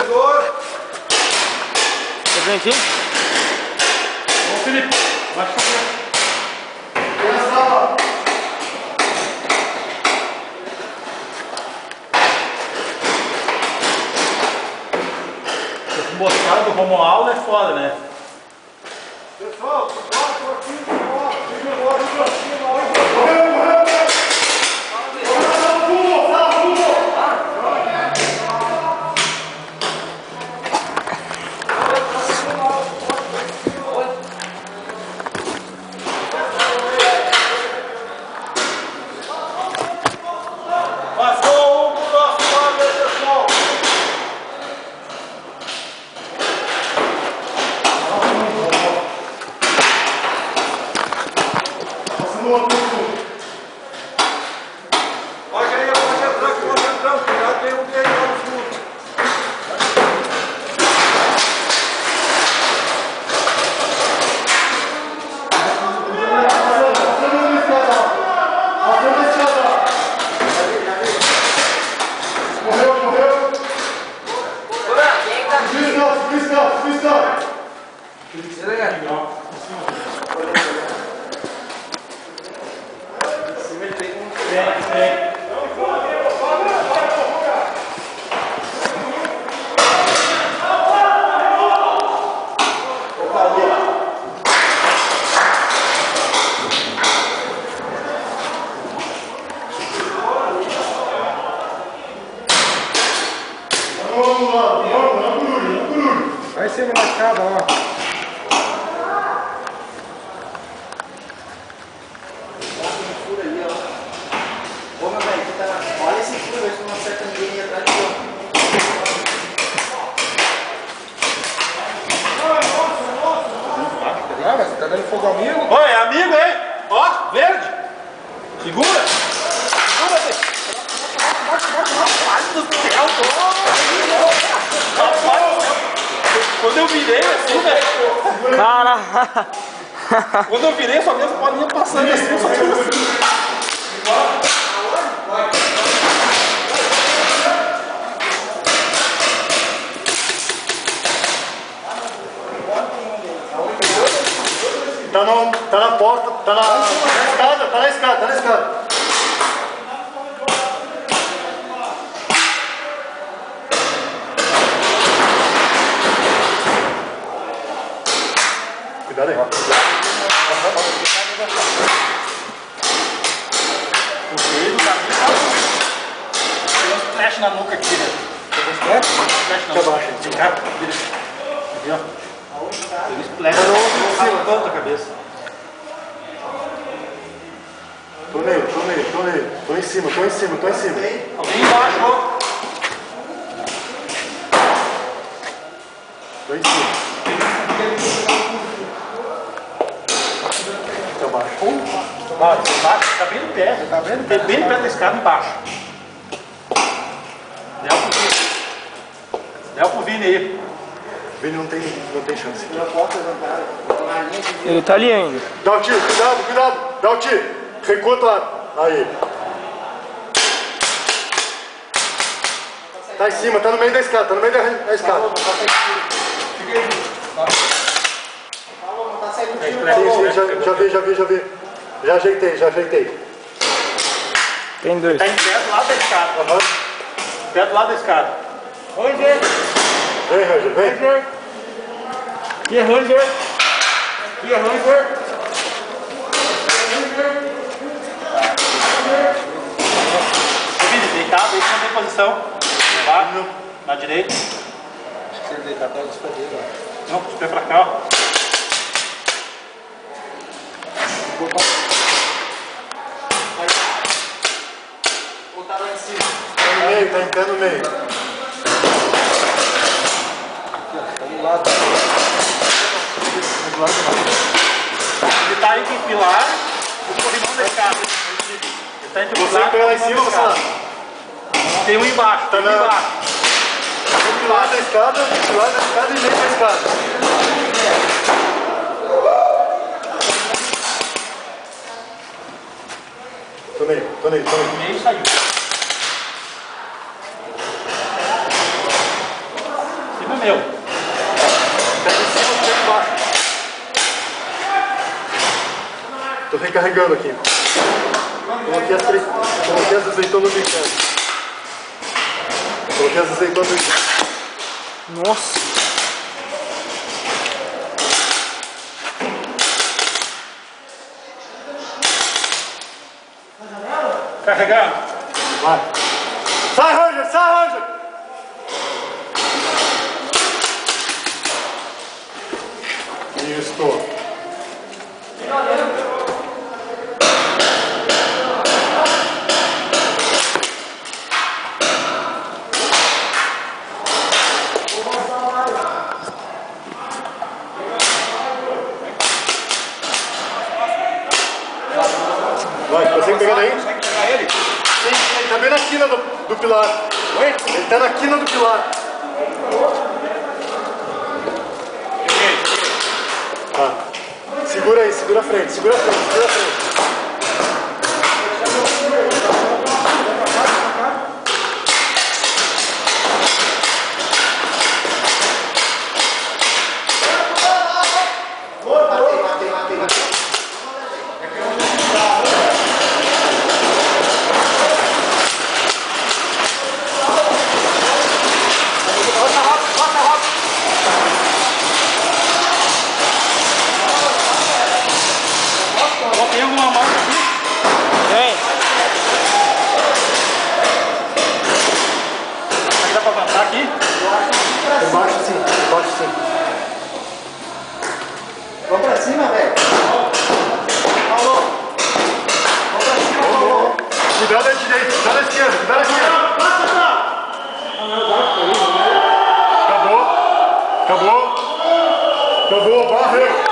corredor. Presentinho? Ô Felipe, baixa o cabelo. Esse moscado do Romualdo é foda, né? Pessoal, cuidado com aqui, Passou um pro nosso lado aí, pessoal. pode entrar, cuidado, tem um dele lá no fundo. Vai em cima da escada lá. Olha esse furo, ver se não acerta ninguém aí atrás de Ah, mas você tá dando fogo amigo? Oi, é amigo, hein? Ó, verde. Segura. Segura, Zé. Rapaz do céu, rapaz. Quando eu virei assim, velho. Cara! Quando eu virei, só vi as bolinhas passando assim, eu só tinha assim. Tá na porta, tá na escada, tá na escada, tá na escada. Cuidado aí, ó. O dedo tá bem. Tem uns flash na nuca aqui, né? Flash na nuca. Abaixa, De cá, vira. Aqui, ó. Tem uns flash na ponta da cabeça. Tô nele. Tô em cima. Alguém embaixo, ó. Tô em cima. Tá abaixo. Ó, embaixo, tá bem no pé. Tá vendo? Bem no pé da escada, embaixo. Deu pro Vini aí. Vini não tem chance. Ele tá ali ainda. Dá o tiro, cuidado. Dá o tiro. Recua outro lado. Aí. Tá em cima, tá no meio da escada, Não escada. tá saindo Sim, tiro. já vi. Já ajeitei. Tem dois. Tá em pé do lado da escada. Pé do lado da escada. Ranger! Vem, Ranger, vem. Aqui é Ranger! Vini, deitado, aí você tem posição. Embaixo, na direita. Acho que você deitar atrás dos pés dele, ó. Não, os pés pra cá, ó. Ou tá lá em cima? Tá em pé no meio. Tá do lado. Ele tá entre o pilar e o corrimão da escada. Ele tá entre o Você pilar que e o lá em corrimão cima, da você escada. lá. Tem um embaixo, Tá tem um na- embaixo. Do lado da escada e meio da escada. Tô nele. Meio saiu. meu. Pega em cima, pega embaixo. Tô recarregando aqui. Coloquei as azeitonas no inferno. Coloquei as azeitonas no inferno. Nossa. Carregando. Vai. Sai, Roger! Sai, Roger! Isso. Vai, consegue pegar daí? Consegue pegar ele? Sim, ele tá bem na quina do pilar. Oi? Ele tá na quina do pilar. Peguei. Tá. Segura aí, segura a frente, segura a frente, segura a frente. Tem alguma marca aqui? Tem. Será que dá pra avançar aqui? Embaixo sim, embaixo sim. Vamos pra cima, velho. Falou. Vamos pra cima, falou. Cuidado da direita, cuidado da esquerda, cuidado da esquerda. Acabou. Acabou. Acabou, barreu.